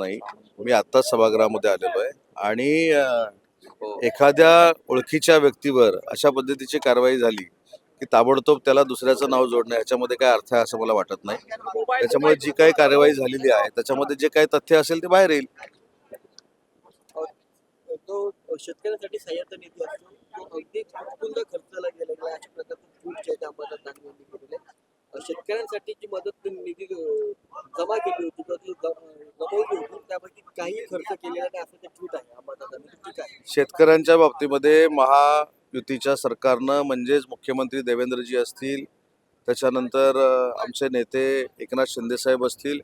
नाही. मी आत्ताच सभागृहामध्ये आलेलो आहे आणि एखाद्या ओळखीच्या व्यक्तीवर अशा पद्धतीची कारवाई झाली की ताबडतोब त्याला दुसऱ्याचं नाव जोडणं याच्यामध्ये काय अर्थ आहे असं मला वाटत नाही. त्याच्यामुळे जी काही कारवाई झालेली आहे त्याच्यामध्ये जे काही तथ्य असेल ते बाहेर येईल. तो शेतकऱ्यांसाठी सहाय्यता निधी असतो तो अगदी उत्तुंग खर्चाला गेलेला आहे. अशा प्रकारचं ट्विट जे त्या अंबादास यांनी केलेलं आहे. शेतकऱ्यांसाठी जी मदत निधी जमा केली होती तर ती गमावली होती त्यापैकी काही खर्च केलेला नाही असं ते ट्विट आहे अंबादासांनी. ठीक आहे, शेतकऱ्यांच्या बाबतीमध्ये महायुतीच्या सरकारनं म्हणजेच मुख्यमंत्री देवेंद्रजी असतील, त्याच्यानंतर आमचे नेते एकनाथ शिंदे साहेब असतील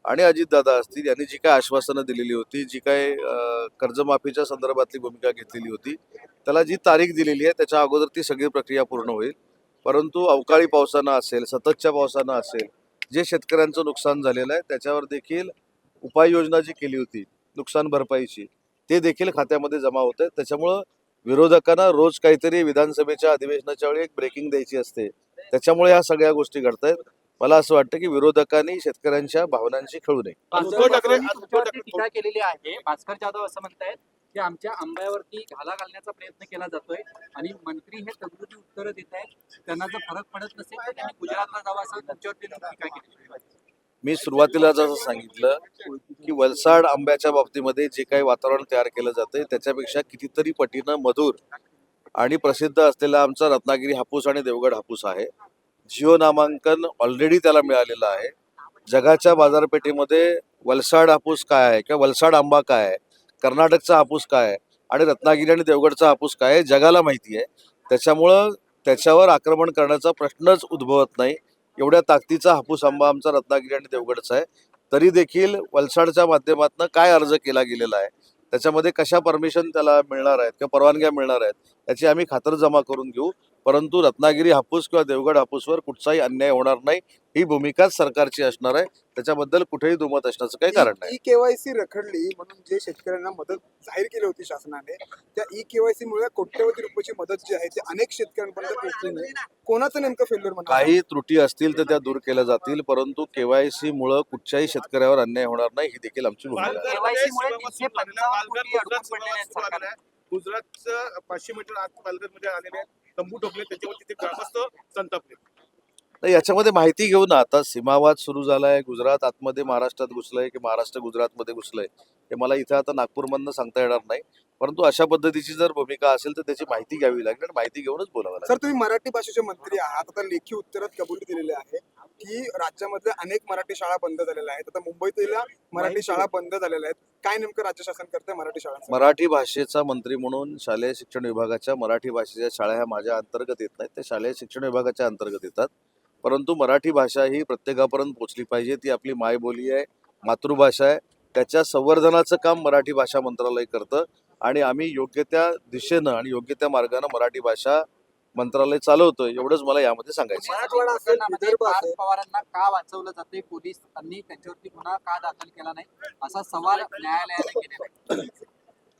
आणि अजितदादा असतील यांनी जी काय आश्वासनं दिलेली होती, जी काय कर्जमाफीच्या संदर्भातली भूमिका घेतलेली होती, त्याला जी तारीख दिलेली आहे त्याच्या अगोदर ती सगळी प्रक्रिया पूर्ण होईल. परंतु अवकाळी पावसानं असेल, सततच्या पावसानं असेल, जे शेतकऱ्यांचं नुकसान झालेलं आहे त्याच्यावर देखील उपाययोजना जी केली होती नुकसान भरपाईची, ते देखील खात्यामध्ये जमा होत आहे. त्याच्यामुळं विरोधकांना रोज काहीतरी विधानसभेच्या अधिवेशनाच्या वेळी एक ब्रेकिंग द्यायची असते, त्याच्यामुळे ह्या सगळ्या गोष्टी घडत आहेत. मला असं वाटतं की विरोधकांनी शेतकऱ्यांच्या भावनांशी खेळू नये. तुमच्यावरती टीका केलेली आहे. भास्कर जाधव असं म्हणतायत की आमच्या आंब्यावरती घाला घालण्याचा प्रयत्न केला जातोय आणि मंत्री हे तगडूची उत्तरं देत आहेत. त्यांना जर फरक पडत नसेल तर त्यांनी गुजरातला जावं असं तुमच्यावरती टीका केलेली आहे. मी सुरुवातीला जसं सांगितलं की वलसाड आंब्याच्या बाबतीमध्ये जे काही वातावरण तयार केलं जातंय त्याच्यापेक्षा कितीतरी पटीनं मधुर आणि प्रसिद्ध असलेला आमचा रत्नागिरी हापूस आणि देवगड हापूस आहे. जिओ नामांकन ऑलरेडी त्याला मिळालेलं आहे. जगाच्या बाजारपेठेमध्ये वलसाड हापूस काय आहे किंवा वलसाड आंबा काय आहे, कर्नाटकचा हापूस काय आहे आणि रत्नागिरी आणि देवगडचा हापूस काय आहे जगाला माहिती आहे. त्याच्यामुळं त्याच्यावर आक्रमण करण्याचा प्रश्नच उद्भवत नाही. एवढ्या ताकदीचा हापूस आंबा आमचा रत्नागिरी आणि देवगडचा आहे. तरी देखील वलसाडच्या माध्यमातून काय अर्ज केला गेलेला आहे, त्याच्यामध्ये कशा परमिशन त्याला मिळणार आहेत किंवा परवानग्या मिळणार आहेत याची आम्ही खातरजमा करून घेऊ. परंतु रत्नागिरी हापूस किंवा देवगड हापूसवर कुठचाही अन्याय होणार नाही ही भूमिकाच सरकारची असणार आहे. त्याच्याबद्दल कुठेही दुमत असण्याचं काही कारण नाही. केवायसी रखडली म्हणून जे शेतकऱ्यांना मदत जाहीर केली होती शासनाने, त्या केवायसी मुळे कोट्यवधी रुपयाची मदत जी आहे ती अनेक शेतकऱ्यांपर्यंत पोहोचली नाही. कोणाचं नेमकं फेल्युअर म्हणा? काही त्रुटी असतील तर त्या दूर केल्या जातील, परंतु केवायसी मुळे कुठच्याही शेतकऱ्यावर अन्याय होणार नाही ही देखील आमची भूमिका आहे. KYC मुळे 355 कोटी अडकून पडलेले आहेत सरकारला. गुजरातचं 500 मीटर आत पालघरमध्ये आलेले तंबू ठोकले त्याच्यावर तिथे ग्रामस्थ संतापले. तर याच्यामध्ये माहिती घेऊ ना. आता सीमावाद सुरू झालाय, गुजरात आतमध्ये महाराष्ट्रात घुसलंय की महाराष्ट्र गुजरातमध्ये घुसलंय हे मला इथे आता नागपूरमधनं सांगता येणार नाही. परंतु अशा पद्धतीची जर भूमिका असेल तर त्याची माहिती घ्यावी लागेल आणि माहिती घेऊनच बोलावं लागेल. सर, तुम्ही मराठी भाषेचे मंत्री आहात. आता लेखी उत्तरात कबुली दिलेली आहे की राज्यामधल्या अनेक मराठी शाळा बंद झालेल्या आहेत. आता मुंबईतील मराठी शाळा बंद झालेल्या आहेत. काय नेमकं राज्य शासन करतंय मराठी शाळांचं? मराठी भाषेचा मंत्री म्हणून शालेय शिक्षण विभागाच्या मराठी भाषेच्या शाळा ह्या माझ्या अंतर्गत येत नाहीत, त्या शालेय शिक्षण विभागाच्या अंतर्गत येतात. परंतु मराठी भाषा ही प्रत्येकापर्यंत पोहोचली पाहिजे. ती आपली मायबोली आहे, मातृभाषा आहे. त्याच्या संवर्धनाचं काम मराठी भाषा मंत्रालय करतं आणि आम्ही योग्य त्या दिशेनं आणि योग्य त्या मार्गानं मराठी भाषा मंत्रालय चालवतं. एवढंच मला यामध्ये सांगायचं आहे. मराठवाडा असेल, प्रकरणामध्ये विदर्भ पार्थ असेल, पवारांना का वाचवलं जाते? पोलिसांनी त्यांच्यावरती गुन्हा का दाखल केला नाही असा सवाल न्यायालयाने केलेला आहे.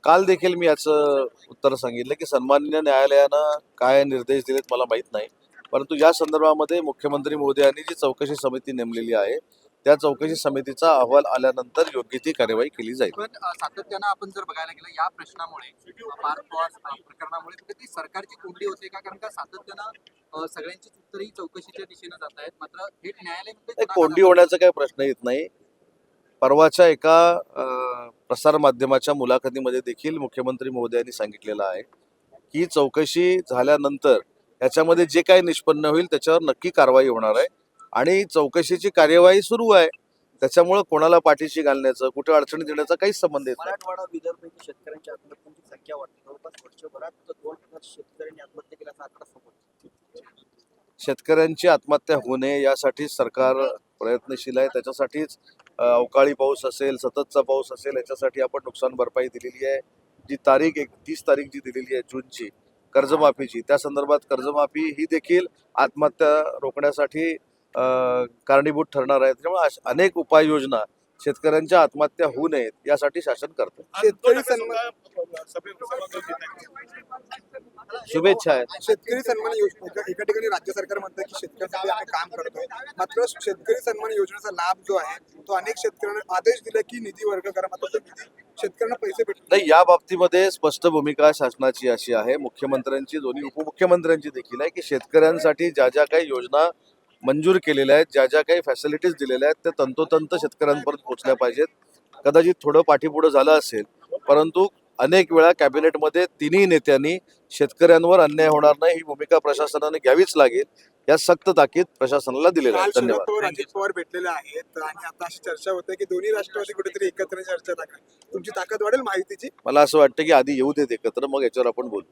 काल देखील मी याचं उत्तर सांगितलं की सन्माननीय न्यायालयानं काय निर्देश दिलेत मला माहीत नाही. परंतु या संदर्भामध्ये मुख्यमंत्री महोदयांनी जी चौकशी समिती नेमलेली आहे त्या चौकशी समितीचा अहवाल आल्यानंतर योग्य ती कार्यवाही केली जाईल. पण सातत्यानं आपण जर बघायला गेलं या प्रश्नामुळे पार्थ पवार प्रकरणामुळे कुठेतरी सरकारची कोंडी होते का? कारण का सातत्यानं सगळ्यांची उत्तरही चौकशीच्या दिशेनं जात आहेत, मात्र थेट न्यायालय कोंडी होण्याचा काही प्रश्न येत नाही. परवाच्या एका प्रसार माध्यमाच्या मुलाखतीमध्ये देखील मुख्यमंत्री महोदयांनी सांगितलेलं आहे की चौकशी झाल्यानंतर याच्यामध्ये जे काही निष्पन्न होईल त्याच्यावर नक्की कारवाई होणार आहे आणि चौकशीची कार्यवाही सुरू आहे. त्याच्यामुळे कोणाला पाठीशी घालण्याचं, कुठे अडचणी देण्याचा काहीच संबंध येत नाही. मराठवाडा विदर्भ येथे शेतकऱ्यांच्या आत्महत्यांची संख्या वाढते. जवळपास वर्षभरात 2,000 शेतकऱ्यांनी आत्महत्या केल्याचा आकडा समोर येतो. शेतकऱ्यांची आत्महत्या होऊ नये यासाठी सरकार प्रयत्नशील आहे. त्याच्यासाठीच अवकाळी पाऊस असेल, सततचा पाऊस असेल, याच्यासाठी आपण नुकसान भरपाई दिलेली आहे. जी तारीख 30 तारीख जी दिलेली आहे जूनची कर्जमाफीची, त्या संदर्भात कर्जमाफी ही देखील आत्महत्या रोखण्यासाठी कारणीभूत ठरणार आहे. त्यामुळे अनेक उपाययोजना शेतकऱ्यांच्या आत्महत्या होऊ नयेत यासाठी शासन करतं. शेतकरी सन्मान शुभेच्छा आहेत. शेतकरी सन्मान योजना एका ठिकाणी राज्य सरकार म्हणतं की शेतकऱ्यांसाठी आम्ही काम करतोय, मात्र शेतकरी सन्मान योजनेचा लाभ जो आहे तो अनेक शेतकऱ्यांना आदेश दिला की निधी वर्ग करा, मात्र तो निधी शेतकऱ्यांना पैसे भेटले नाही, या बाबतीमध्ये स्पष्ट भूमिका शासनाची अशी आहे, मुख्यमंत्र्यांची, दोन्ही उपमुख्यमंत्र्यांची देखील आहे, की शेतकऱ्यांसाठी ज्या ज्या काही योजना मंजूर केलेल्या आहेत, ज्या ज्या काही फॅसिलिटीज दिलेल्या आहेत, त्या तंतोतंत शेतकऱ्यांपर्यंत पोहोचल्या पाहिजेत. कदाचित थोडं पाठीपुढं झालं असेल, परंतु अनेक वेळा कॅबिनेटमध्ये तिन्ही नेत्यांनी शेतकऱ्यांवर अन्याय होणार नाही ही भूमिका प्रशासनाने घ्यावीच लागेल, या सक्त ताकीद प्रशासनाला दिलेला काल आहे. शरद धन्यवाद. पवार अजित पवार भेटलेले आहेत आणि आता अशी चर्चा होते की दोन्ही राष्ट्रवादी कुठेतरी एकत्र चर्चा टाका, तुमची ताकद वाढेल माहितीची. मला असं वाटतं की आधी येऊ देत एकत्र, मग याच्यावर आपण बोलू.